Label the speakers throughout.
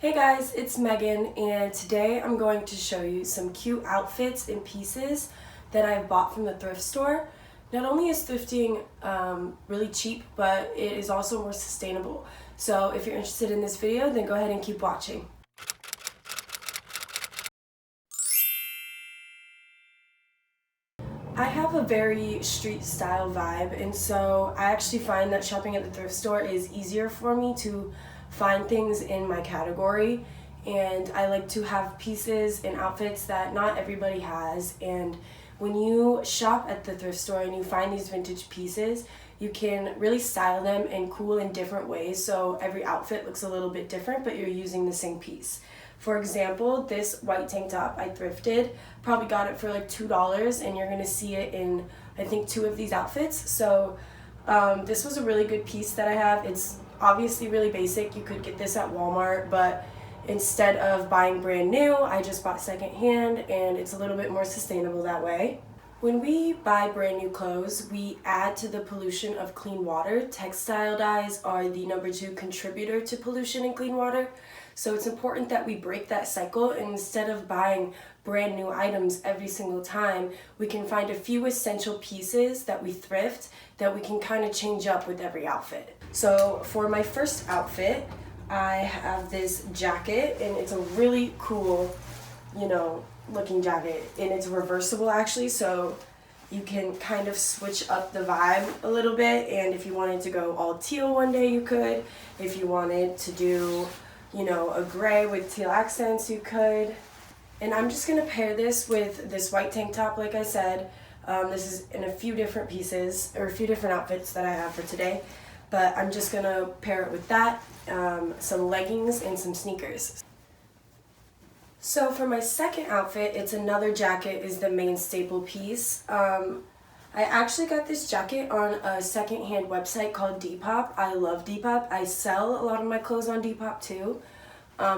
Speaker 1: Hey guys, it's Megan, and today I'm going to show you some cute outfits and pieces that I bought from the thrift store. Not only is thrifting really cheap, but it is also more sustainable. So if you're interested in this video, then go ahead and keep watching. I have a very street style vibe, and so I actually find that shopping at the thrift store is easier for me to find things in my category, and I like to have pieces and outfits that not everybody has. And when you shop at the thrift store and you find these vintage pieces, you can really style them in cool and different ways, so every outfit looks a little bit different, but you're using the same piece. For example, this white tank top I thrifted, probably got it for like $2, and you're gonna see it in, I think, 2 of these outfits. So this was a really good piece that I have. It's obviously really basic. You could get this at Walmart, but instead of buying brand new, I just bought secondhand, and it's a little bit more sustainable that way. When we buy brand new clothes, we add to the pollution of clean water. Textile dyes are the #2 contributor to pollution in clean water. So it's important that we break that cycle, and instead of buying brand new items every single time, we can find a few essential pieces that we thrift that we can kind of change up with every outfit. So for my first outfit, I have this jacket, and it's a really cool, looking jacket, and it's reversible actually, so you can kind of switch up the vibe a little bit. And if you wanted to go all teal one day, you could. If you wanted to do a gray with teal accents, you could. And I'm just gonna pair this with this white tank top, like I said. This is in a few different pieces, or a few different outfits that I have for today, but I'm just gonna pair it with that, some leggings and some sneakers. So for my second outfit, it's another jacket is the main staple piece. I actually got this jacket on a secondhand website called Depop. I love Depop. I sell a lot of my clothes on Depop too.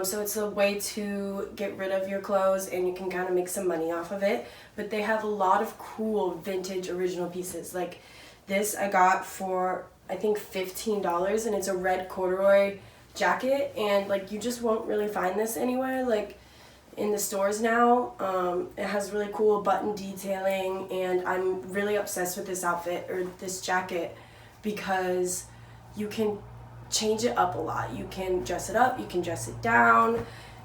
Speaker 1: So it's a way to get rid of your clothes, and you can kind of make some money off of it. But they have a lot of cool vintage original pieces. Like this I got for, I think, $15, and it's a red corduroy jacket, and like you just won't really find this anywhere like in the stores now. It has really cool button detailing, and I'm really obsessed with this outfit, or this jacket, because you can change it up a lot. You can dress it up, you can dress it down.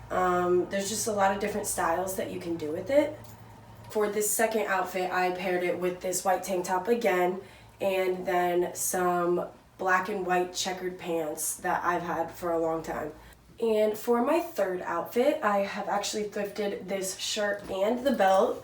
Speaker 1: There's just a lot of different styles that you can do with it. For this second outfit, I paired it with this white tank top again, and then some black and white checkered pants that I've had for a long time. And for my third outfit, I have actually thrifted this shirt and the belt.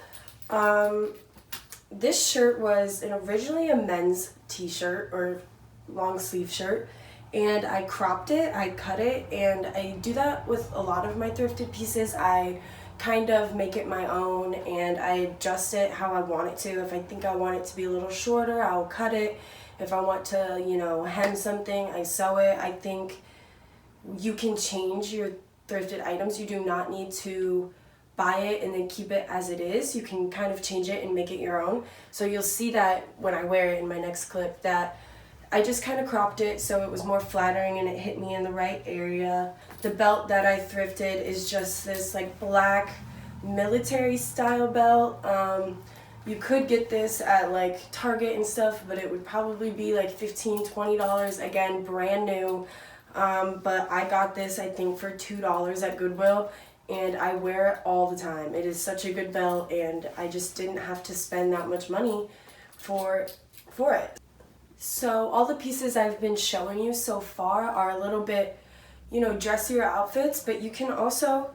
Speaker 1: This shirt was originally a men's t-shirt or long sleeve shirt, and I cropped it, I cut it, and I do that with a lot of my thrifted pieces. I kind of make it my own, and I adjust it how I want it to. If I think I want it to be a little shorter, I'll cut it. If I want to, hem something, I sew it. I think you can change your thrifted items. You do not need to buy it and then keep it as it is. You can kind of change it and make it your own. So you'll see that when I wear it in my next clip, that I just kind of cropped it so it was more flattering and it hit me in the right area. The belt that I thrifted is just this like black military style belt. You could get this at like Target and stuff, but it would probably be like $15-20, again, brand new. But I got this, I think, for $2 at Goodwill, and I wear it all the time. It is such a good belt, and I just didn't have to spend that much money for it. So all the pieces I've been showing you so far are a little bit, dressier outfits, but you can also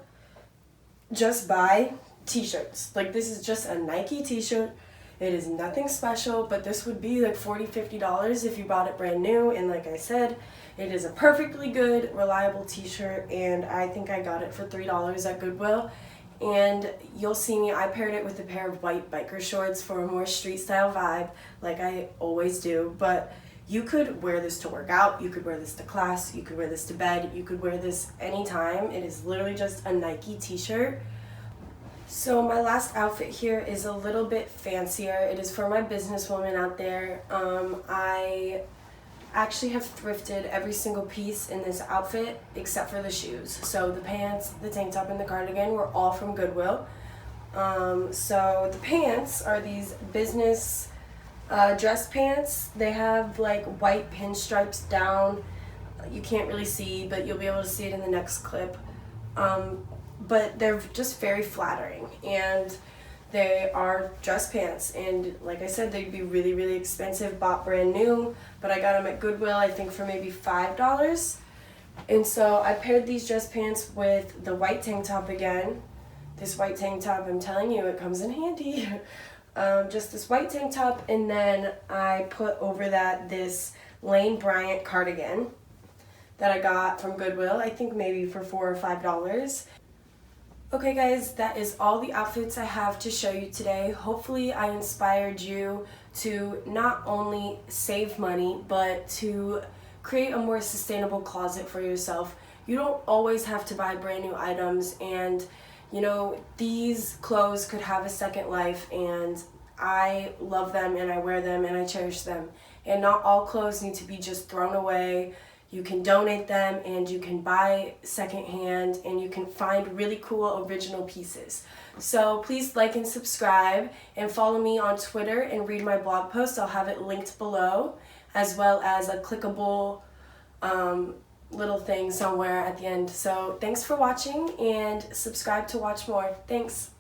Speaker 1: just buy t-shirts. Like this is just a Nike t-shirt. It is nothing special, but this would be like $40-50 if you bought it brand new. And like I said, it is a perfectly good, reliable t-shirt, and I think I got it for $3 at Goodwill. And you'll see me, I paired it with a pair of white biker shorts for a more street style vibe, like I always do. But you could wear this to work out, you could wear this to class, you could wear this to bed, you could wear this anytime. It is literally just a Nike t-shirt. So my last outfit here is a little bit fancier. It is for my businesswoman out there. I I actually have thrifted every single piece in this outfit except for the shoes. So the pants, the tank top, and the cardigan were all from Goodwill. So the pants are these business dress pants. They have like white pinstripes down. You can't really see, but you'll be able to see it in the next clip. But they're just very flattering, and they are dress pants, and like I said, they'd be really, really expensive, bought brand new, but I got them at Goodwill, I think for maybe $5. And so I paired these dress pants with the white tank top again. This white tank top, I'm telling you, it comes in handy. Just this white tank top, and then I put over that this Lane Bryant cardigan that I got from Goodwill, I think maybe for $4 or $5. Okay guys, that is all the outfits I have to show you today. Hopefully I inspired you to not only save money, but to create a more sustainable closet for yourself. You don't always have to buy brand new items, and you know, these clothes could have a second life, and I love them and I wear them and I cherish them. And not all clothes need to be just thrown away. You can donate them, and you can buy secondhand, and you can find really cool original pieces. So please like and subscribe, and follow me on Twitter and read my blog post. I'll have it linked below, as well as a clickable little thing somewhere at the end. So thanks for watching, and subscribe to watch more. Thanks.